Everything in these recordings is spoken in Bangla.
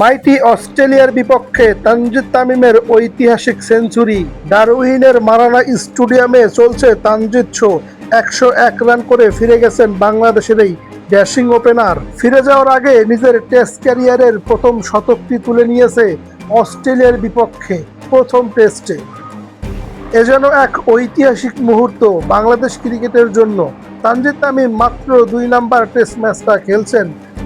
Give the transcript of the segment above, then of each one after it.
মাইটি অস্ট্রেলিয়ার বিপক্ষে তানজিদ তামিমের ঐতিহাসিক সেঞ্চুরি। ডারউইনের মারানা স্টেডিয়ামে চলছে তানজিদ শো। 101 রান করে ফিরে গেছেন বাংলাদেশের এই ড্যাশিং ওপেনার। ফিরে যাওয়ার আগে নিজের টেস্ট ক্যারিয়ারের প্রথম শতকটি তুলে নিয়েছে অস্ট্রেলিয়ার বিপক্ষে প্রথম টেস্টে। এ যেন এক ঐতিহাসিক মুহূর্ত বাংলাদেশ ক্রিকেটের জন্য। তানজিদ তামিম মাত্র 2 নাম্বার টেস্ট ম্যাচটা খেলছেন,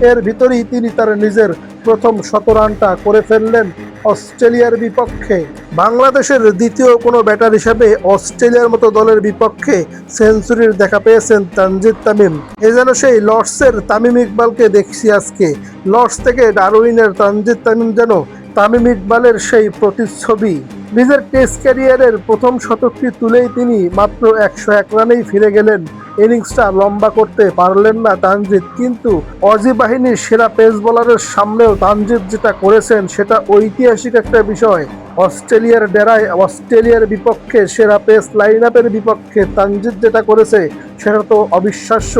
এর ভিতরেই তিনি তার নিজের প্রথম 100 রানটা করে ফেললেন অস্ট্রেলিয়ার বিপক্ষে। বাংলাদেশের দ্বিতীয় কোনো ব্যাটার হিসেবে অস্ট্রেলিয়ার মতো দলের বিপক্ষে সেঞ্চুরির দেখা পেয়েছেন তানজিদ তামিম। এ যেন সেই লর্ডসের তামিম ইকবালকে দেখছি আজকে। লর্ডস থেকে ডারউইনের তানজিদ তামিম যেন তামিম ইকবালের সেই প্রতিচ্ছবি। নিজের টেস্ট ক্যারিয়ারের প্রথম শতকটি তুলেই তিনি মাত্র 101 রানেই ফিরে গেলেন। ইনিংসটা লম্বা করতে পারলেন না তানজিদ, কিন্তু অজি বাহিনীর সেরা পেস বোলারের সামনেও তানজিদ যেটা করেছেন সেটা ঐতিহাসিক একটা বিষয়। অস্ট্রেলিয়ার ডেরায় অস্ট্রেলিয়ার বিপক্ষে সেরা পেস লাইন আপের বিপক্ষে তানজিদ যেটা করেছে সেটা তো অবিশ্বাস্য,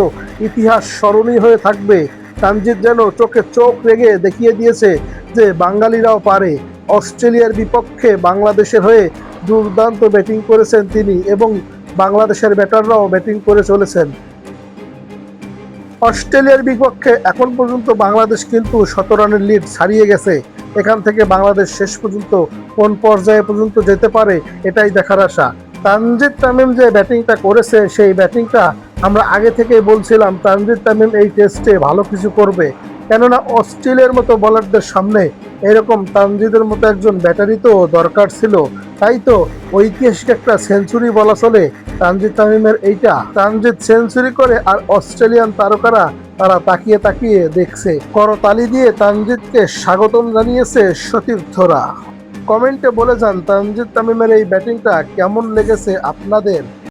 ইতিহাস স্মরণীয় হয়ে থাকবে। তানজিদ যেন চোখে চোখ রেখে দেখিয়ে দিয়েছে যে বাঙালিরাও পারে। অস্ট্রেলিয়ার বিপক্ষে বাংলাদেশের হয়ে দুর্দান্ত ব্যাটিং করেছেন তিনি, এবং বাংলাদেশের ব্যাটাররাও ব্যাটিং করে চলেছেন। অস্ট্রেলিয়ার বিপক্ষে এখন পর্যন্ত বাংলাদেশ কিন্তু 17 রানের লিড ছাড়িয়ে গেছে। এখান থেকে বাংলাদেশ শেষ পর্যন্ত কোন পর্যায়ে পর্যন্ত যেতে পারে এটাই দেখার আশা। তানজিদ তামিম যে ব্যাটিংটা করেছে সেই ব্যাটিংটা আমরা আগে থেকেই বলছিলাম তানজিদ তামিম এই টেস্টে ভালো কিছু করবে, কেননা অস্ট্রেলিয়ার মতো বোলারদের সামনে এরকম তানজিদের মতো একজন ব্যাটারি তো দরকার ছিল। তাই তো ঐতিহাসিক একটা সেঞ্চুরি বলা চলে তানজিদ তামিমের এইটা। তানজিদ সেঞ্চুরি করে আর অস্ট্রেলিয়ান তারকারা তারা তাকিয়ে তাকিয়ে দেখছে, করতালি দিয়ে তানজিদকে স্বাগতম জানিয়েছে সতীর্থরা। কমেন্টে বলে যান তানজিদ তামিমের এই ব্যাটিংটা কেমন লেগেছে আপনাদের।